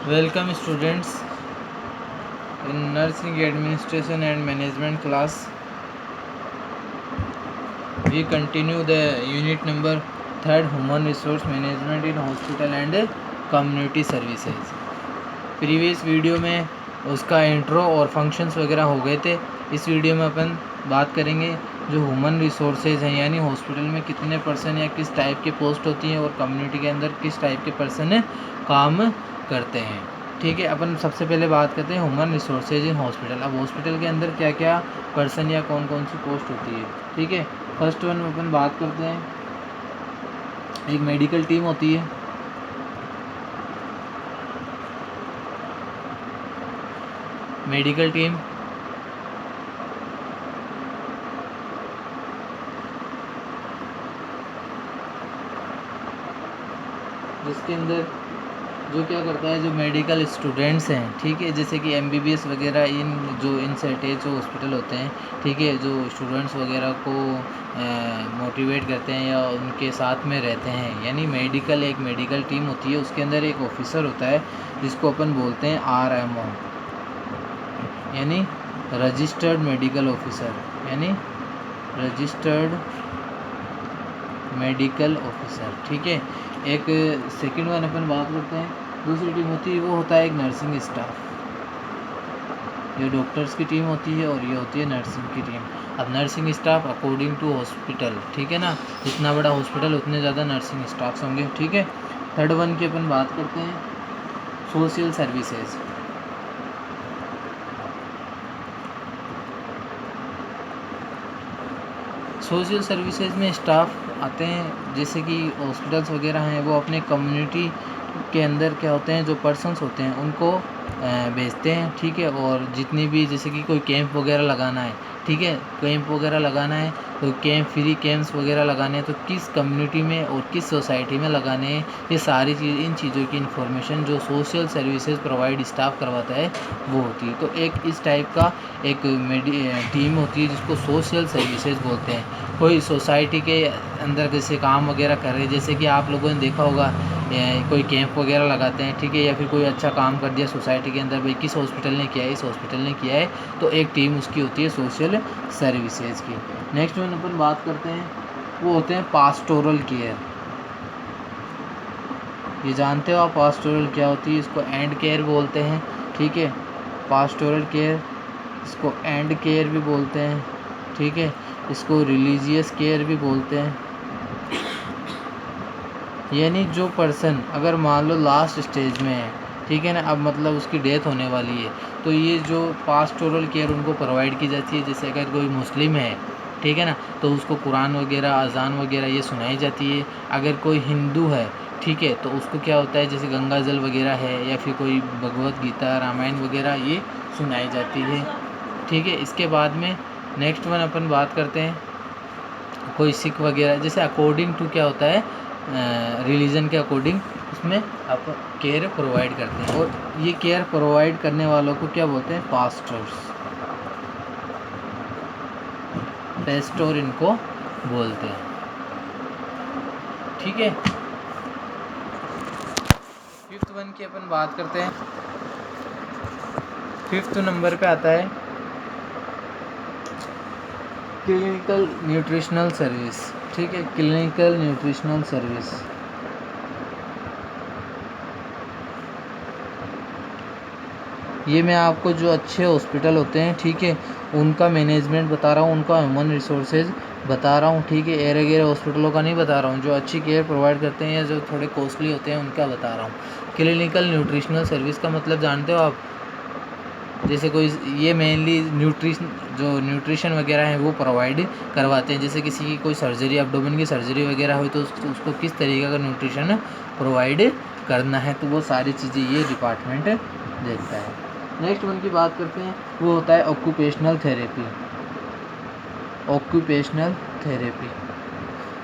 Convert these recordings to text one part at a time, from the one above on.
Welcome students in Nursing Administration and Management class. We continue the unit number 3rd Human Resource Management in Hospital and Community Services. Previous video में उसका intro और functions वगैरह हो गए थे। इस video में अपन बात करेंगे जो ह्यूमन रिसोर्सेज हैं, यानी हॉस्पिटल में कितने पर्सन या किस टाइप के पोस्ट होती हैं और कम्युनिटी के अंदर किस टाइप के पर्सन काम करते हैं। ठीक है, अपन सबसे पहले बात करते हैं ह्यूमन रिसोर्सेज इन हॉस्पिटल। अब हॉस्पिटल के अंदर क्या क्या पर्सन या कौन कौन सी पोस्ट होती है। ठीक है, फर्स्ट वन अपन बात करते हैं, एक मेडिकल टीम होती है। मेडिकल टीम जिसके अंदर जो क्या करता है, जो मेडिकल स्टूडेंट्स हैं, ठीक है, जैसे कि एमबीबीएस वगैरह, इन सर्टेज जो हॉस्पिटल होते हैं, ठीक है, जो स्टूडेंट्स वगैरह को मोटिवेट करते हैं या उनके साथ में रहते हैं, यानी एक मेडिकल टीम होती है। उसके अंदर एक ऑफिसर होता है जिसको अपन बोलते हैं आरएमओ, यानी रजिस्टर्ड मेडिकल ऑफिसर, यानी रजिस्टर्ड मेडिकल ऑफिसर। ठीक है, एक सेकंड वन अपन बात करते हैं, दूसरी टीम होती है, वो होता है एक नर्सिंग स्टाफ। ये डॉक्टर्स की टीम होती है और ये होती है नर्सिंग की टीम। अब nursing staff according to hospital, ठीक है ना, जितना बड़ा हॉस्पिटल उतने ज़्यादा नर्सिंग स्टाफ्स होंगे। ठीक है, थर्ड वन की अपन बात करते हैं सोशल सर्विसेज। सोशल सर्विसेज में स्टाफ आते हैं, जैसे कि हॉस्पिटल्स वगैरह हैं, वो अपने कम्युनिटी के अंदर क्या होते हैं, जो पर्सन्स होते हैं उनको भेजते हैं। ठीक है, और जितनी भी जैसे कि कोई कैंप वगैरह लगाना है, ठीक है, कैंप वगैरह लगाना है तो फ्री कैंप्स वगैरह लगाने हैं तो किस कम्युनिटी में और किस सोसाइटी में लगाने हैं, ये सारी इन चीज़ों की इन्फॉर्मेशन जो सोशल सर्विसेज प्रोवाइड स्टाफ करवाता है वो होती है। तो एक इस टाइप का एक टीम होती है जिसको सोशल सर्विसेज बोलते हैं। कोई सोसाइटी के अंदर जैसे काम वगैरह कर रहे हैं, जैसे कि आप लोगों ने देखा होगा कोई कैंप वगैरह लगाते हैं, ठीक है, या फिर कोई अच्छा काम कर दिया सोसाइटी के अंदर, भाई किस हॉस्पिटल ने किया है, इस हॉस्पिटल ने किया है, तो एक टीम उसकी होती है सोशल सर्विसेज की। नेक्स्ट वन अपन बात करते हैं, वो होते हैं पास्टोरल केयर। ये जानते हो आप पास्टोरल क्या होती है? इसको एंड केयर बोलते हैं। ठीक है, पास्टोरल केयर, इसको एंड केयर भी बोलते हैं। ठीक है, इसको रिलीजियस केयर भी बोलते हैं। यानी जो पर्सन अगर मान लो लास्ट स्टेज में है, ठीक है ना, अब मतलब उसकी डेथ होने वाली है, तो ये जो पास्टोरल केयर उनको प्रोवाइड की जाती है। जैसे अगर कोई मुस्लिम है, ठीक है ना, तो उसको कुरान वगैरह, अजान वगैरह ये सुनाई जाती है। अगर कोई हिंदू है, ठीक है, तो उसको क्या होता है, जैसे गंगा जल वगैरह है या फिर कोई भगवत गीता, रामायण वगैरह ये सुनाई जाती है। ठीक है, इसके बाद में नेक्स्ट वन अपन बात करते हैं, कोई सिख वगैरह, जैसे अकॉर्डिंग टू क्या होता है, रिलीजन के अकॉर्डिंग उसमें आप केयर प्रोवाइड करते हैं, और ये केयर प्रोवाइड करने वालों को क्या बोलते हैं, पास्टर्स, पेस्टोर इनको बोलते हैं। ठीक है, फिफ्थ वन की अपन बात करते हैं, फिफ्थ नंबर पे आता है क्लिनिकल न्यूट्रिशनल सर्विस। ठीक है, क्लिनिकल न्यूट्रिशनल सर्विस, ये मैं आपको जो अच्छे हॉस्पिटल होते हैं, ठीक है, उनका मैनेजमेंट बता रहा हूँ, उनका ह्यूमन रिसोर्सेज बता रहा हूँ। ठीक है, एरे गेरे हॉस्पिटलों का नहीं बता रहा हूँ, जो अच्छी केयर प्रोवाइड करते हैं या जो थोड़े कॉस्टली होते हैं उनका बता रहा हूँ। क्लिनिकल न्यूट्रिशनल सर्विस का मतलब जानते हो आप? जैसे कोई ये मेनली न्यूट्रिशन वगैरह है वो प्रोवाइड करवाते हैं। जैसे किसी की कोई सर्जरी, एब्डोमेन की सर्जरी वगैरह हुई तो उसको किस तरीके का न्यूट्रिशन प्रोवाइड करना है, तो वो सारी चीज़ें ये डिपार्टमेंट देखता है। नेक्स्ट वन की बात करते हैं, वो होता है ऑक्यूपेशनल थेरेपी। ऑक्यूपेशनल थेरेपी,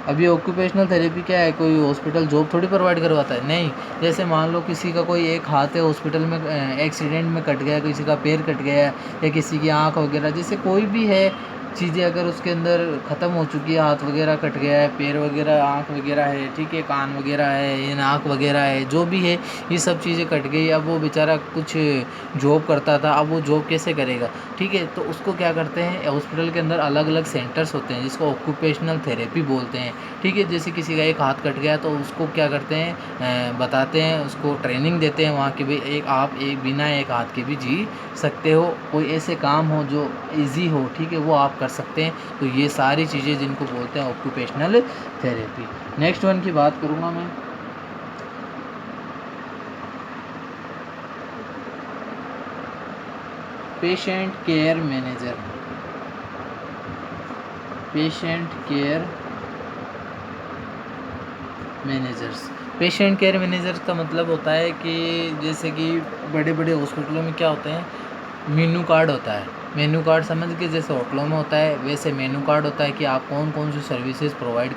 अब ये ऑक्यूपेशनल थेरेपी क्या है? कोई हॉस्पिटल जॉब थोड़ी प्रोवाइड करवाता है, नहीं। जैसे मान लो किसी का कोई एक हाथ है, हॉस्पिटल में एक्सीडेंट में कट गया, किसी का पैर कट गया या किसी की आँख वगैरह, जैसे कोई भी है चीज़ें अगर उसके अंदर ख़त्म हो चुकी है, हाथ वगैरह कट गया है, पैर वगैरह, आँख वगैरह है, ठीक है, कान वगैरह है, ये नाक वगैरह है, जो भी है ये सब चीज़ें कट गई। अब वो बेचारा कुछ जॉब करता था, अब वो जॉब कैसे करेगा, ठीक है। तो उसको क्या करते हैं, हॉस्पिटल के अंदर अलग अलग सेंटर्स होते हैं जिसको ऑक्यूपेशनल थेरेपी बोलते हैं, ठीक है। जैसे किसी का एक हाथ कट गया तो उसको क्या करते हैं, बताते हैं, उसको ट्रेनिंग देते हैं वहाँ कि भाई आप एक बिना एक हाथ के भी जी सकते हो, कोई ऐसे काम हो जो इजी हो, ठीक है, वो आप कर सकते हैं। तो ये सारी चीज़ें जिनको बोलते हैं ऑक्यूपेशनल थेरेपी। नेक्स्ट वन की बात करूँगा मैं, patient care manager. Patient care managers, patient care managers का मतलब होता है कि जैसे कि बड़े बड़े हॉस्पिटलों में क्या होते हैं, मेनू कार्ड होता है। मेनू कार्ड समझ के, जैसे होटलों में होता है वैसे मेनू कार्ड होता है कि आप कौन कौन सी सर्विसेज प्रोवाइड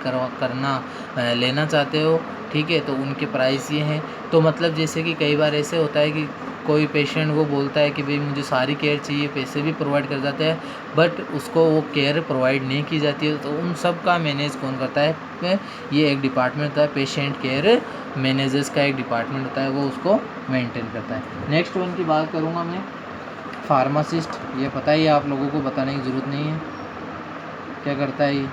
लेना चाहते हो, ठीक है। तो उनके प्राइस ये हैं। तो मतलब जैसे कि कई बार ऐसे होता है कि कोई पेशेंट वो बोलता है कि भाई मुझे सारी केयर चाहिए, पैसे भी प्रोवाइड कर जाते हैं, बट उसको वो केयर प्रोवाइड नहीं की जाती है। तो उन सब का मैनेज कौन करता है, ये एक डिपार्टमेंट होता है, पेशेंट केयर मैनेजर्स का एक डिपार्टमेंट होता है, वो उसको मेंटेन करता है। नेक्स्ट वन की बात करूँगा मैं, फार्मासिस्ट। ये पता ही है आप लोगों को, बताने की ज़रूरत नहीं है क्या करता है ये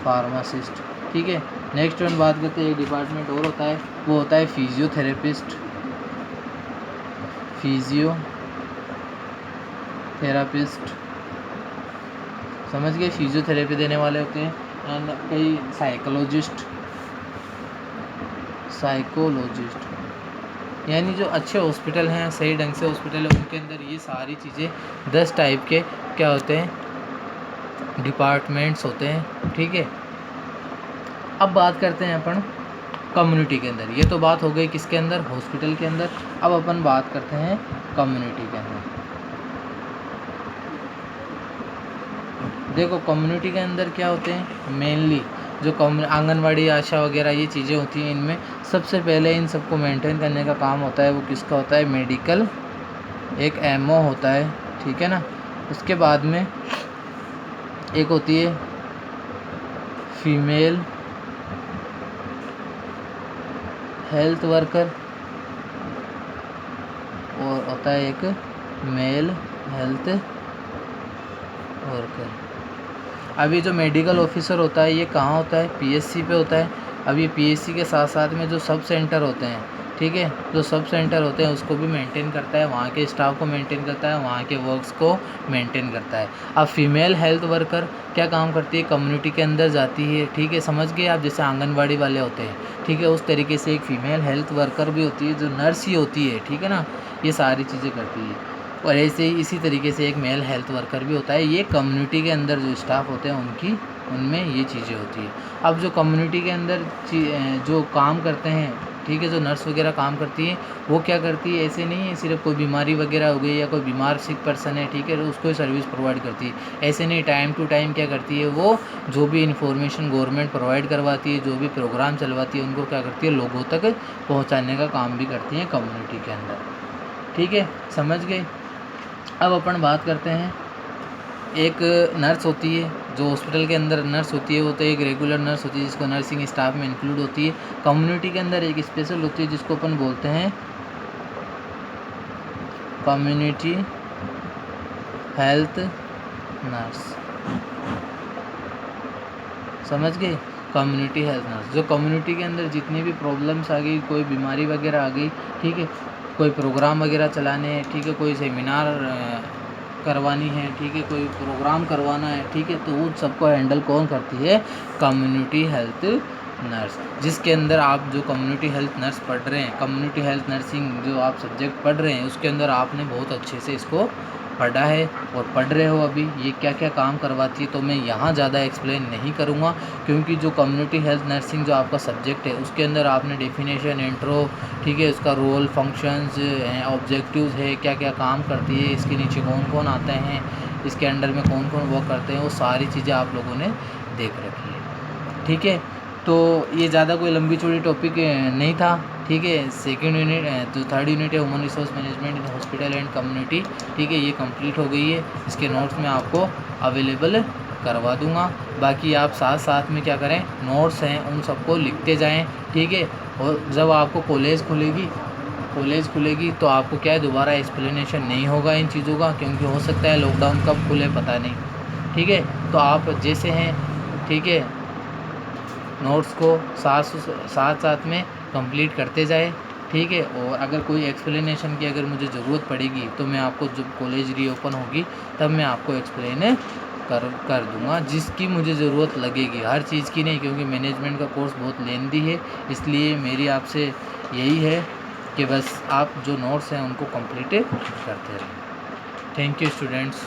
फार्मासिस्ट, ठीक है। नेक्स्ट वन बात करते हैं, एक डिपार्टमेंट और होता है, वो होता है फिजियोथेरेपिस्ट। फिजियोथेरापिस्ट समझ गए, फिजियोथेरेपी देने वाले होते हैं। एंड कई साइकोलॉजिस्ट, यानी जो अच्छे हॉस्पिटल हैं, सही ढंग से हॉस्पिटल है, उनके अंदर ये सारी चीज़ें 10 टाइप के क्या होते हैं, डिपार्टमेंट्स होते हैं, ठीक है। अब बात करते हैं अपन कम्युनिटी के अंदर। ये तो बात हो गई किसके अंदर, हॉस्पिटल के अंदर। अब अपन बात करते हैं कम्युनिटी के अंदर। देखो कम्युनिटी के अंदर क्या होते हैं, मेनली जो आंगनवाड़ी, आशा वगैरह ये चीज़ें होती हैं, इनमें सबसे पहले इन सबको मेंटेन करने का काम होता है, वो किसका होता है, मेडिकल, एक एमओ होता है, ठीक है ना। उसके बाद में एक होती है फीमेल हेल्थ वर्कर और होता है एक मेल हेल्थ वर्कर। अब ये जो मेडिकल ऑफिसर होता है ये कहाँ होता है, पीएससी पे होता है। अब ये पीएससी के साथ साथ में जो सब सेंटर होते हैं, ठीक है, जो सब सेंटर होते हैं उसको भी मेंटेन करता है, वहाँ के स्टाफ को मेंटेन करता है, वहाँ के वर्क्स को मेंटेन करता है। अब फीमेल हेल्थ वर्कर क्या काम करती है, कम्युनिटी के अंदर जाती है, ठीक है, समझ गए आप, जैसे आंगनबाड़ी वाले होते हैं, ठीक है, उस तरीके से एक फ़ीमेल हेल्थ वर्कर भी होती है जो नर्स ही होती है, ठीक है ना, ये सारी चीज़ें करती है। और ऐसे ही इसी तरीके से एक मेल हेल्थ वर्कर भी होता है। ये कम्युनिटी के अंदर जो स्टाफ होते हैं उनमें ये चीज़ें होती है। अब जो कम्युनिटी के अंदर जो काम करते हैं, ठीक है, जो नर्स वगैरह काम करती है, वो क्या करती है, ऐसे नहीं है सिर्फ कोई बीमारी वगैरह हो गई या कोई बीमार सिक पर्सन है, ठीक है, तो उसको सर्विस प्रोवाइड करती है, ऐसे नहीं, टाइम टू टाइम क्या करती है, वो जो भी इन्फॉर्मेशन गवर्नमेंट प्रोवाइड करवाती है, जो भी प्रोग्राम चलवाती है, उनको क्या करती है, लोगों तक पहुँचाने का काम भी करती हैं कम्युनिटी के अंदर, ठीक है, समझ गए। अब अपन बात करते हैं, एक नर्स होती है जो हॉस्पिटल के अंदर नर्स होती है, वो तो एक रेगुलर नर्स होती है जिसको नर्सिंग स्टाफ में इंक्लूड होती है। कम्युनिटी के अंदर एक स्पेशल होती है जिसको अपन बोलते हैं कम्युनिटी हेल्थ नर्स, समझ गए, कम्युनिटी हेल्थ नर्स, जो कम्युनिटी के अंदर जितनी भी प्रॉब्लम्स आ गई, कोई बीमारी वगैरह आ गई, ठीक है, कोई प्रोग्राम वगैरह चलाने हैं, ठीक है, कोई सेमिनार करवानी है, ठीक है, कोई प्रोग्राम करवाना है, ठीक है, तो उन सबको हैंडल कौन करती है, कम्युनिटी हेल्थ नर्स। जिसके अंदर आप जो कम्युनिटी हेल्थ नर्स पढ़ रहे हैं, कम्युनिटी हेल्थ नर्सिंग जो आप सब्जेक्ट पढ़ रहे हैं, उसके अंदर आपने बहुत अच्छे से इसको पढ़ा है और पढ़ रहे हो अभी, ये क्या क्या काम करवाती है, तो मैं यहाँ ज़्यादा एक्सप्लेन नहीं करूँगा, क्योंकि जो कम्युनिटी हेल्थ नर्सिंग जो आपका सब्जेक्ट है, उसके अंदर आपने डेफिनेशन, इंट्रो, ठीक है, उसका रोल, फंक्शंस हैं, ऑब्जेक्टिव्स है, क्या क्या काम करती है, इसके नीचे कौन कौन आते हैं, इसके अंडर में कौन कौन वर्क करते हैं, वो सारी चीज़ें आप लोगों ने देख रखी है, ठीक है। तो ये ज़्यादा कोई लंबी चौड़ी टॉपिक नहीं था, ठीक है। सेकंड यूनिट जो थर्ड यूनिट है human resource management in hospital and community, ठीक है, ये कंप्लीट हो गई है। इसके नोट्स में आपको अवेलेबल करवा दूंगा। बाकी आप साथ साथ में क्या करें, नोट्स हैं उन सबको लिखते जाएं, ठीक है। और जब आपको कॉलेज खुलेगी तो आपको क्या है, दोबारा एक्सप्लेनेशन नहीं होगा इन चीज़ों का, क्योंकि हो सकता है लॉकडाउन कब खुले पता नहीं, ठीक है। तो आप जैसे हैं, ठीक है, नोट्स को साथ में कंप्लीट करते जाए, ठीक है। और अगर कोई एक्सप्लेनेशन की अगर मुझे ज़रूरत पड़ेगी तो मैं आपको जब कॉलेज रीओपन होगी तब मैं आपको एक्सप्लेन कर दूंगा, जिसकी मुझे ज़रूरत लगेगी, हर चीज़ की नहीं, क्योंकि मैनेजमेंट का कोर्स बहुत लेंदी है। इसलिए मेरी आपसे यही है कि बस आप जो नोट्स हैं उनको कंप्लीट करते रहें। Thank you students.